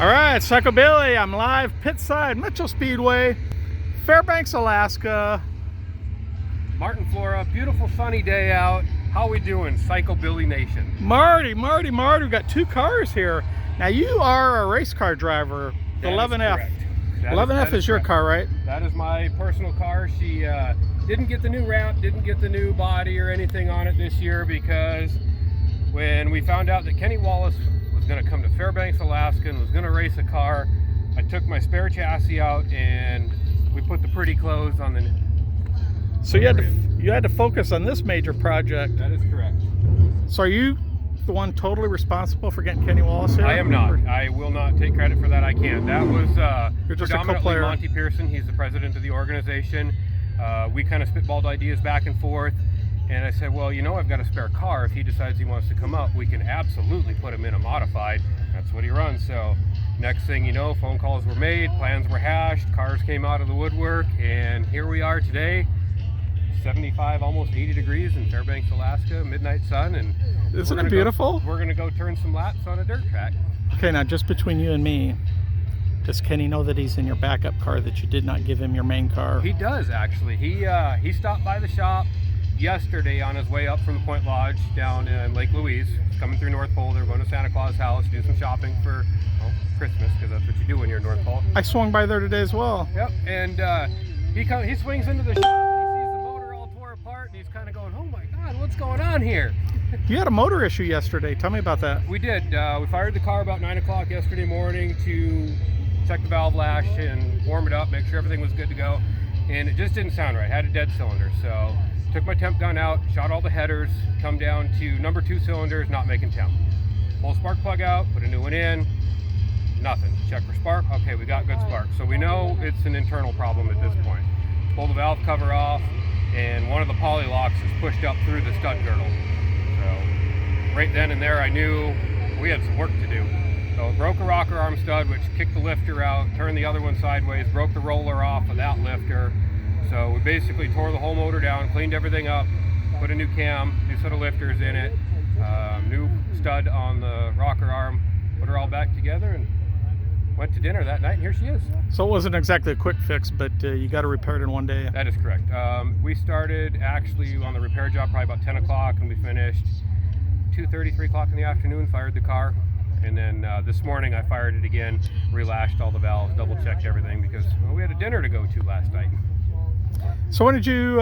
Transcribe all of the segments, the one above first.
All right, Psycho Billy, I'm live pit side, Mitchell Speedway, Fairbanks, Alaska. Martin, Flora, beautiful sunny day out. How we doing, Psycho Billy Nation? Marty, we've got two cars here. Now you are a race car driver, the 11F. 11F is your car, right? That is my personal car. She didn't get the new ramp, didn't get the new body or anything on it this year because when we found out that Kenny Wallace was going to come to Fairbanks, Alaska and was going to race a car, I took my spare chassis out and we put the pretty clothes on the... So you had to focus on this major project. That is correct. So are you the one totally responsible for getting Kenny Wallace here? I am not. I will not take credit for that. I can't. That was You're just predominantly Monty Pearson. He's the president of the organization. We kind of spitballed ideas back and forth. And I said, well, you know, I've got a spare car. If he decides he wants to come up, we can absolutely put him in a modified. That's what he runs. So next thing you know, phone calls were made, plans were hashed, cars came out of the woodwork, and here we are today, 75, almost 80 degrees in Fairbanks, Alaska, midnight sun. And isn't it beautiful? We're going to go turn some laps on a dirt track. Okay, now just between you and me, does Kenny know that he's in your backup car, that you did not give him your main car? He does, actually. He stopped by the shop yesterday on his way up from the Point Lodge down in Lake Louise. He's coming through North Pole. They're going to Santa Claus' house, do some shopping for Christmas, because that's what you do when you're in North Pole. I swung by there today as well. Yep, and he swings into the shop and he sees the motor all tore apart and he's kind of going, oh my God, what's going on here? You had a motor issue yesterday. Tell me about that. We did. We fired the car about 9 o'clock yesterday morning to check the valve lash and warm it up, make sure everything was good to go, and it just didn't sound right. I had a dead cylinder, so took my temp gun out, shot all the headers, come down to number 2 cylinders, not making temp. Pull spark plug out, put a new one in, nothing. Check for spark, okay, we got good spark. So we know it's an internal problem at this point. Pull the valve cover off, and one of the poly locks is pushed up through the stud girdle. So right then and there I knew we had some work to do. So it broke a rocker arm stud, which kicked the lifter out, turned the other one sideways, broke the roller off of that lifter. So we basically tore the whole motor down, cleaned everything up, put a new cam, new set of lifters in it, new stud on the rocker arm, put her all back together, and went to dinner that night, and here she is. So it wasn't exactly a quick fix, but you got it repaired in one day. That is correct. We started actually on the repair job probably about 10 o'clock, and we finished 2:30, 3 o'clock in the afternoon, fired the car. And then this morning I fired it again, relashed all the valves, double checked everything because we had a dinner to go to last night. So when did you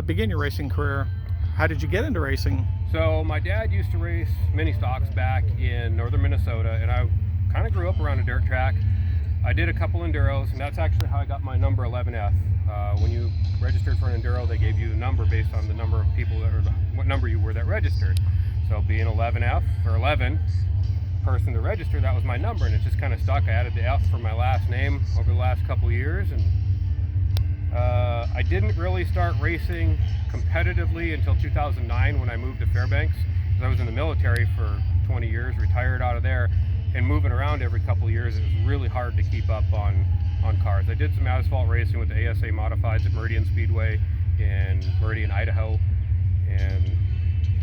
begin your racing career? How did you get into racing? So my dad used to race mini stocks back in northern Minnesota, and I kind of grew up around a dirt track. I did a couple enduros, and that's actually how I got my number 11F. When you registered for an enduro, they gave you a number based on the number of people that, or what number you were that registered. So being 11F or 11 person to register, that was my number, and it just kind of stuck. I added the F for my last name over the last couple of years, and I didn't really start racing competitively until 2009 when I moved to Fairbanks, because I was in the military for 20 years, retired out of there, and moving around every couple of years, it was really hard to keep up on cars. I did some asphalt racing with the ASA Modifieds at Meridian Speedway in Meridian, Idaho, and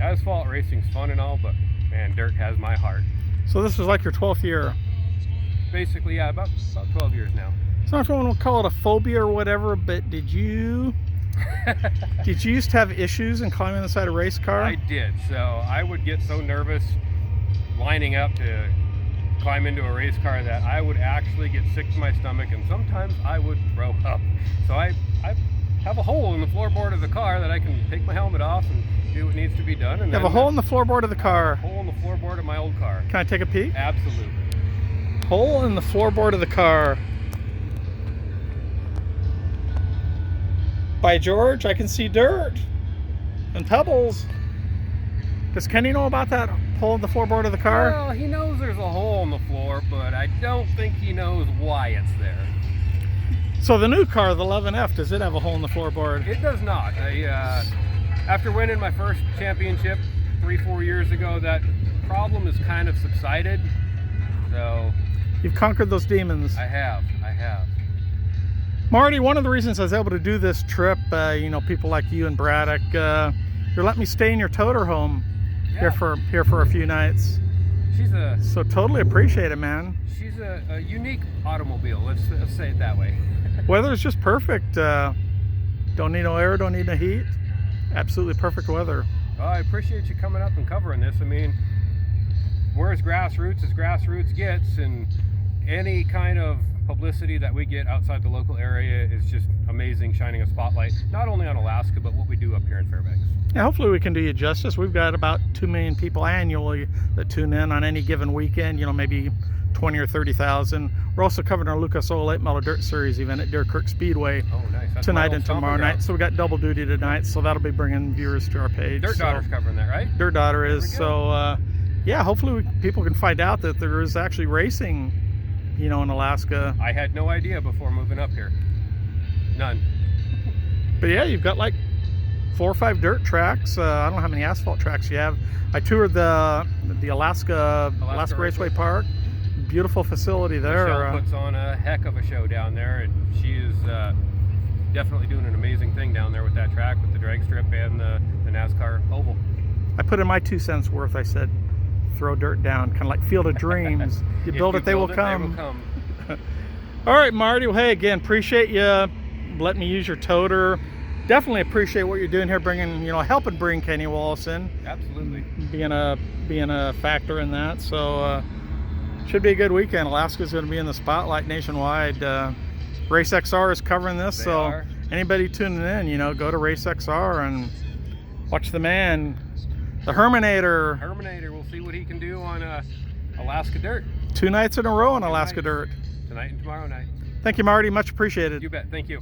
asphalt racing's fun and all, but man, dirt has my heart. So this was like your 12th year? Basically, yeah, about 12 years now. So I don't want to call it a phobia or whatever, but did you used to have issues in climbing the side of a race car? I did. So I would get so nervous lining up to climb into a race car that I would actually get sick to my stomach, and sometimes I would throw up. So I have a hole in the floorboard of the car that I can take my helmet off and do what needs to be done. And you have a hole in the floorboard of the car? A hole in the floorboard of my old car. Can I take a peek? Absolutely. Hole in the floorboard of the car. By George, I can see dirt and pebbles. Does Kenny know about that hole in the floorboard of the car? Well, he knows there's a hole in the floor, but I don't think he knows why it's there. So the new car, the 11F, does it have a hole in the floorboard? It does not. After winning my first championship 3-4 years ago, that problem has kind of subsided. So you've conquered those demons. I have. Marty, one of the reasons I was able to do this trip, you know, people like you and Braddock, you're letting me stay in your toter home here for a few nights. So totally appreciate it, man. She's a unique automobile. Let's say it that way. Weather's just perfect. Don't need no air, don't need no heat. Absolutely perfect weather. Well, I appreciate you coming up and covering this. I mean, we're as grassroots gets, and any kind of publicity that we get outside the local area is just amazing, shining a spotlight not only on Alaska but what we do up here in Fairbanks. Yeah, hopefully we can do you justice. We've got about 2 million people annually that tune in on any given weekend, you know, maybe 20 or 30,000. We're also covering our Lucas Oil 8 Mile Dirt Series event at Deer Creek Speedway tonight and tomorrow night. So we got double duty tonight, so that'll be bringing viewers to our page. Dirt Daughter's covering that, right? Dirt Daughter is. So yeah, hopefully people can find out that there is actually racing, you know, in Alaska. I had no idea before moving up here. None. But yeah, you've got like 4 or 5 dirt tracks. I don't know how many asphalt tracks you have. I toured the Alaska Raceway Park. Beautiful facility there. Michelle puts on a heck of a show down there, and she is definitely doing an amazing thing down there with that track, with the drag strip and the NASCAR oval. I put in my 2 cents worth. I said, throw dirt down, kind of like Field of Dreams. You build it, they will come. All right, Marty. Well, hey, again, appreciate you letting me use your toter. Definitely appreciate what you're doing here, bringing, you know, helping bring Kenny Wallace in. Absolutely. Being a factor in that. So should be a good weekend. Alaska's going to be in the spotlight nationwide. RaceXR is covering this, so anybody tuning in, you know, go to RaceXR and watch the man, the Herminator. We'll see what he can do on Alaska Dirt. 2 nights in a row on Alaska Dirt. Tonight and tomorrow night. Thank you, Marty. Much appreciated. You bet. Thank you.